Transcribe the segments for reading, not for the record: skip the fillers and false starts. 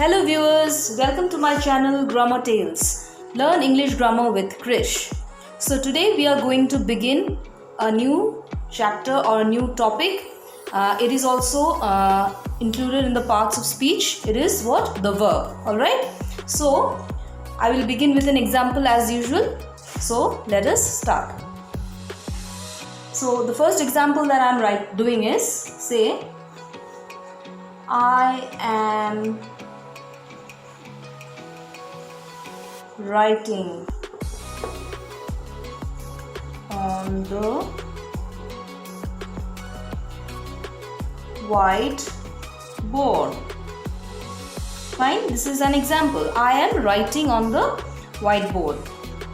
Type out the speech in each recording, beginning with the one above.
Hello viewers, welcome to my channel Grammar Tales. Learn English grammar with Krish. So today we are going to begin a new chapter or a new topic. It is also included in the parts of speech. It is what? The verb. Alright. So I will begin with an example as usual. So let us start. So the first example that I am doing is, say, I am writing on the white board. Fine, this is an example. I am writing on the whiteboard.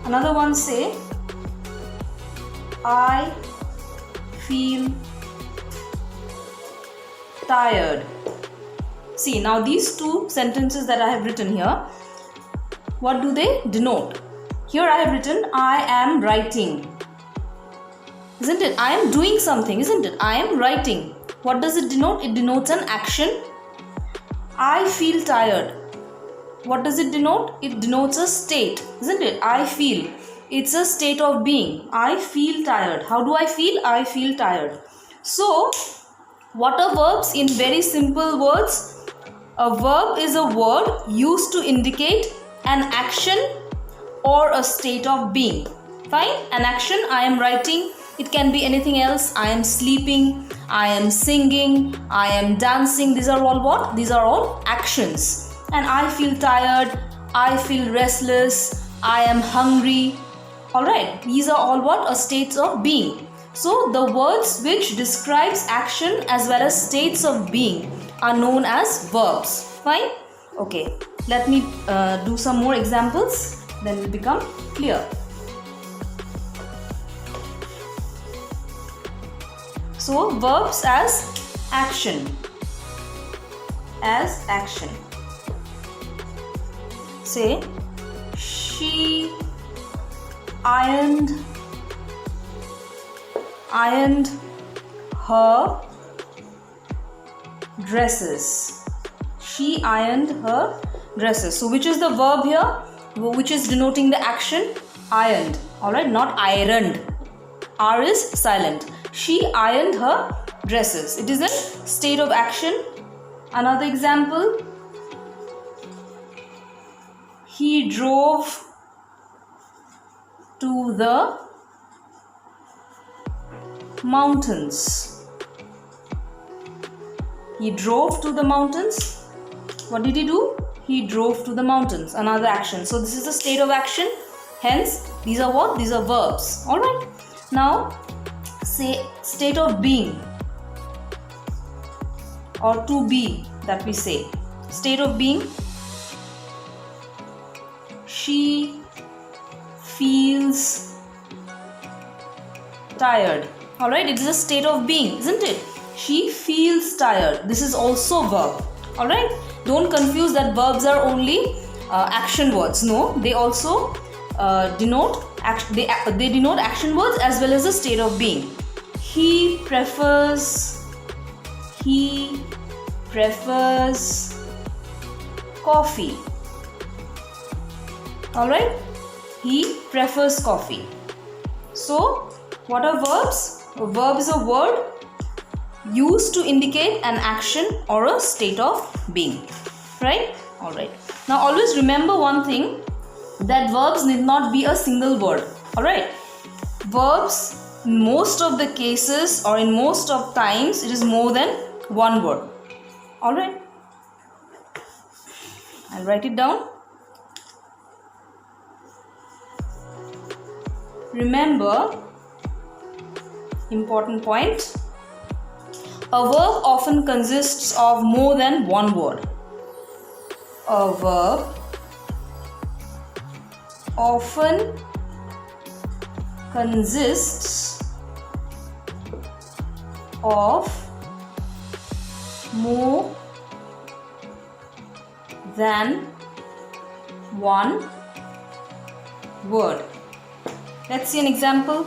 Another one, say, I feel tired. See, now these two sentences that I have written here, what do they denote? Here I have written I am writing. Isn't it? I am doing something, isn't it? I am writing. What does it denote? It denotes an action. I feel tired. What does it denote? It denotes a state, isn't it? I feel. It's a state of being. I feel tired. How do I feel? I feel tired. So, what are verbs in very simple words? A verb is a word used to indicate an action or a state of being. Fine? An action, I am writing. It can be anything else. I am sleeping. I am singing. I am dancing. These are all what? These are all actions. And I feel tired. I feel restless. I am hungry. Alright, these are all what? A states of being. So the words which describes action as well as states of being are known as verbs. Fine? Okay, let me do some more examples, then it will become clear. So verbs as action. As action. Say, she ironed her dresses. She ironed her dresses. So which is the verb here? Which is denoting the action? Ironed. Alright, not ironed. R is silent. She ironed her dresses. It is a state of action. Another example. He drove to the mountains. He drove to the mountains. What did he do? He drove to the mountains. Another action. So this is a state of action. Hence, these are what? These are verbs. Alright. Now, say state of being or to be that we say. State of being. She feels tired. Alright, it is a state of being, isn't it? She feels tired. This is also verb. Alright, don't confuse that verbs are only action words. No, they also denote they denote action words as well as a state of being. He prefers coffee. Alright, he prefers coffee. So, what are verbs? A verb is a word used to indicate an action or a state of being. Right? Alright. Now, always remember one thing, that verbs need not be a single word. Alright. Verbs, in most of the cases or in most of times, it is more than one word. Alright. I'll write it down. Remember, important point, a verb often consists of more than one word. A verb often consists of more than one word. Let's see an example.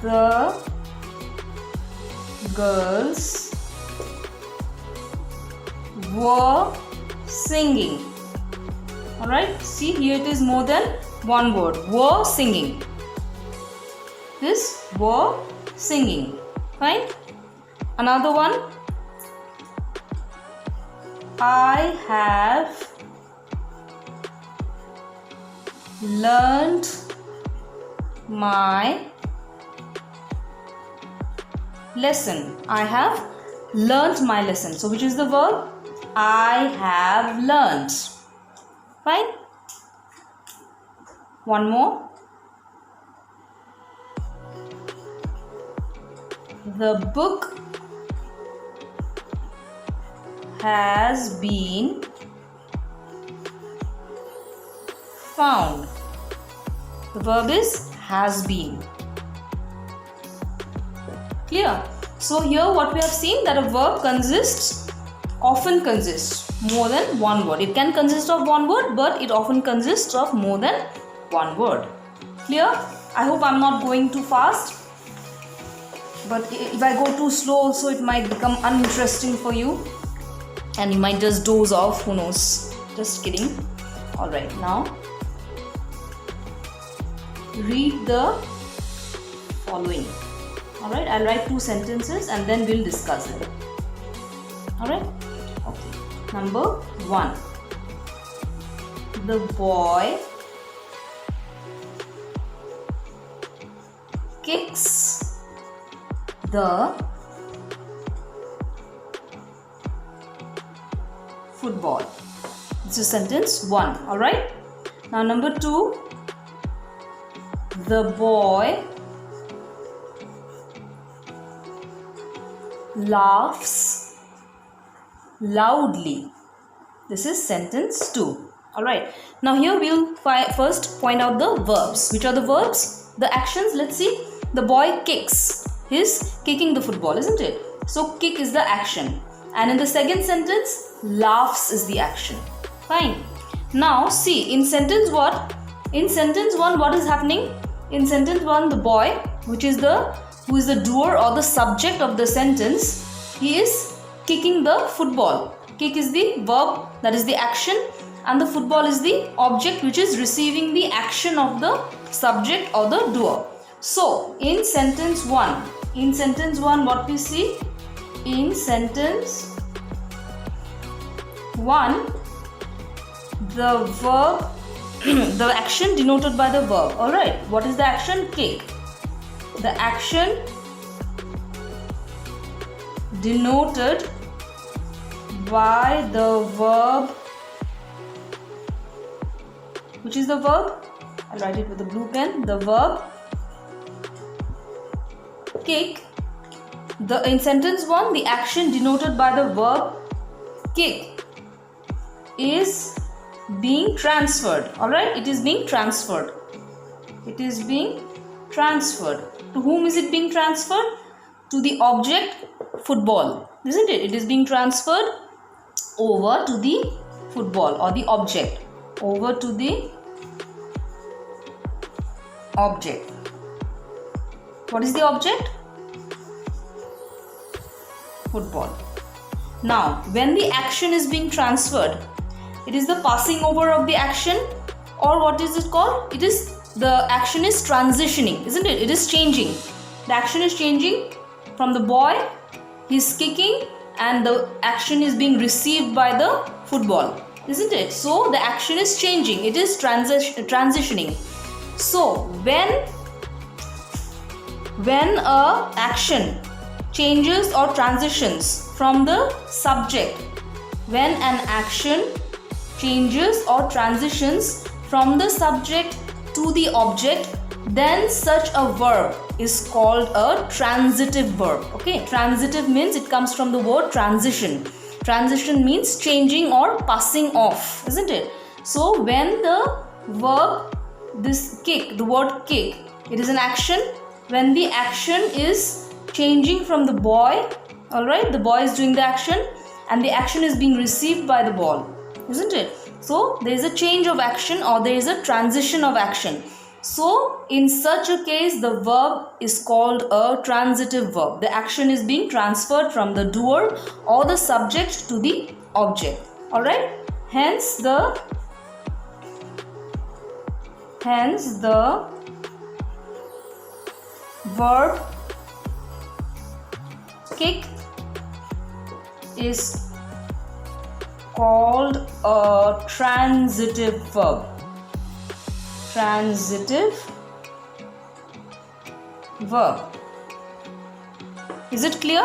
The girls were singing. Alright, see here it is more than one word. Were singing. This were singing. Fine. Another one. I have learned my lesson. I have learnt my lesson. So which is the verb? I have learnt. Fine. One more. The book has been found. The verb is has been. Clear? So here what we have seen, that a verb often consists more than one word. It can consist of one word, but it often consists of more than one word. Clear? I hope I'm not going too fast. But if I go too slow also, it might become uninteresting for you. And you might just doze off, who knows. Just kidding. Alright, now read the following. Alright, I'll write 2 sentences and then we'll discuss it. Alright? Okay. Number 1. The boy kicks the football. This is sentence 1. Alright? Now number 2. The boy laughs loudly. This is sentence 2. Alright. Now here we'll first point out the verbs. Which are the verbs? The actions. Let's see. The boy kicks. He's kicking the football, isn't it? So kick is the action. And in the second sentence, laughs is the action. Fine. Now see, in sentence 1, what is happening? In sentence 1, the boy, who is the doer or the subject of the sentence, he is kicking the football. Kick is the verb, that is the action, and the football is the object which is receiving the action of the subject or the doer. So in sentence 1, what we see? In sentence 1, the verb, the action denoted by the verb. Alright, what is the action? Kick. The action denoted by the verb. Which is the verb? I'll write it with a blue pen. The verb kick. In sentence 1, the action denoted by the verb kick is being transferred. Alright, it is being transferred. It is being transferred. To whom is it being transferred? To the object football, isn't it? It is being transferred over to the football or the object. Over to the object. What is the object? Football. Now, when the action is being transferred, it is the passing over of the action, or what is it called? It is the action is transitioning, isn't it? It is changing. The action is changing from the boy, he's kicking, and the action is being received by the football, isn't it? So the action is changing, it is transitioning. So when a action changes or transitions from the subject, when an action changes or transitions from the subject to the object, then such a verb is called a transitive verb. Okay, transitive means it comes from the word transition. Transition means changing or passing off, isn't it? So when the verb, this kick, the word kick, it is an action. When the action is changing from the boy, alright, the boy is doing the action and the action is being received by the ball, isn't it? So there is a change of action or there is a transition of action. So in such a case, the verb is called a transitive verb. The action is being transferred from the doer or the subject to the object. Alright? Hence the verb kick is called a transitive verb. Transitive verb. Is it clear?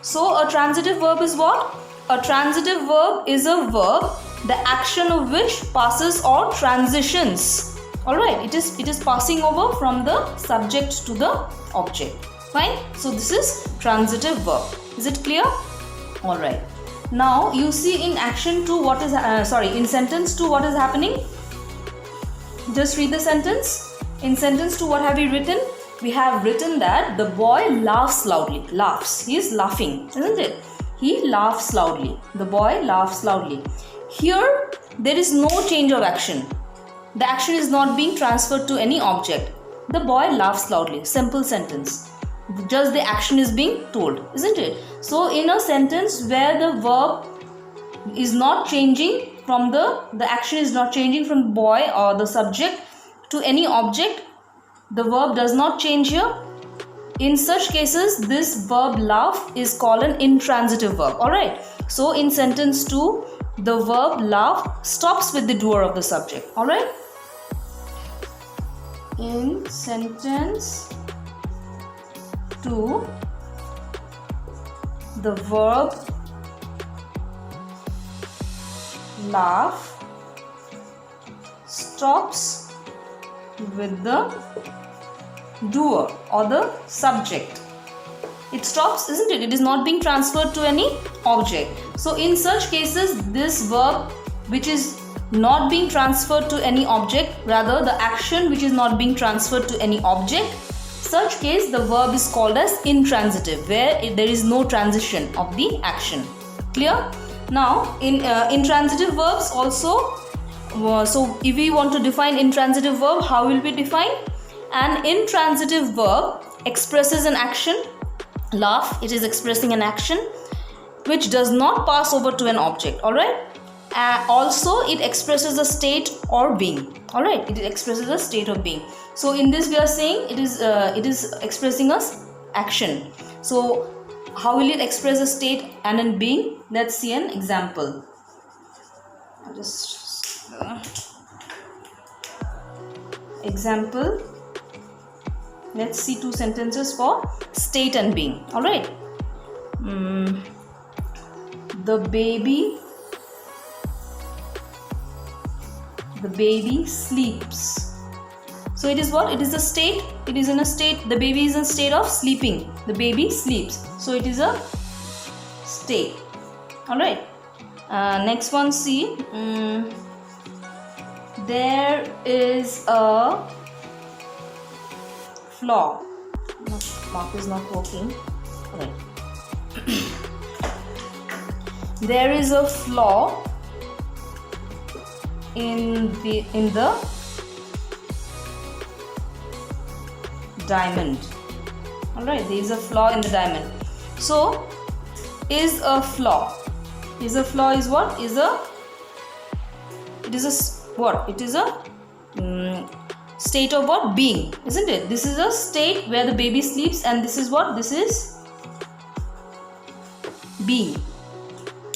So a transitive verb is what? A transitive verb is a verb, the action of which passes or transitions. Alright, it is passing over from the subject to the object. Fine. So this is transitive verb. Is it clear? Alright. Now you see in action 2 what is in sentence 2 what is happening. Just read the sentence. In sentence 2 what have we written? We have written that the boy laughs loudly. Laughs. He is laughing, isn't it? He laughs loudly. The boy laughs loudly. Here there is no change of action. The action is not being transferred to any object. The boy laughs loudly. Simple sentence. Just the action is being told, isn't it? So in a sentence where the verb is not changing from the action is not changing from the boy or the subject to any object, the verb does not change here. In such cases, this verb laugh is called an intransitive verb. Alright. So in sentence 2, the verb laugh stops with the doer of the subject. Alright. In sentence 2, the verb laugh stops with the doer or the subject. It stops, isn't it? It is not being transferred to any object. So in such cases, this verb which is not being transferred to any object, rather the action which is not being transferred to any object, such case the verb is called as intransitive, where there is no transition of the action. Clear? Now in intransitive verbs also, so if we want to define intransitive verb, how will we define? An intransitive verb expresses an action. Laugh, it is expressing an action which does not pass over to an object. Alright. Also it expresses a state or being. Alright, it expresses a state of being. So in this we are saying it is expressing us action. So how will it express a state and a being? Let's see an example. Example. Let's see 2 sentences for state and being. Alright. The baby sleeps. So it is what? It is a state. It is in a state. The baby is in a state of sleeping. The baby sleeps. So it is a state. Alright. Next one, see. There is a flaw. Mark is not working. Alright. There is a flaw in the diamond. Alright, there is a flaw in the diamond. So is a flaw. Is a flaw is what? It is a state of what? Being, isn't it? This is a state where the baby sleeps, and this is what? This is being.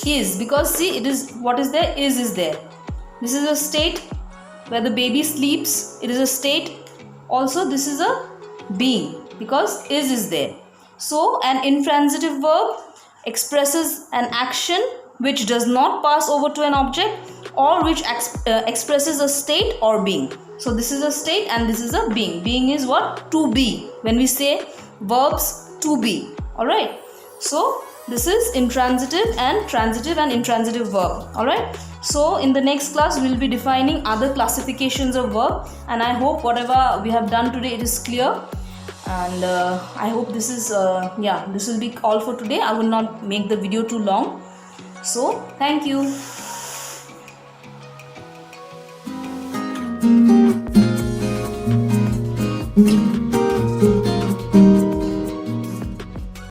Is, because see, it is what is there? Is there. This is a state where the baby sleeps. It is a state. Also this is a being, because is there. So an intransitive verb expresses an action which does not pass over to an object, or which expresses a state or being. So this is a state and this is a being. Being is what? To be. When we say verbs, to be. Alright. So this is intransitive and transitive and intransitive verb. Alright. So in the next class we will be defining other classifications of verb, and I hope whatever we have done today, it is clear. And I hope this is this will be all for today. I will not make the video too long. So thank you.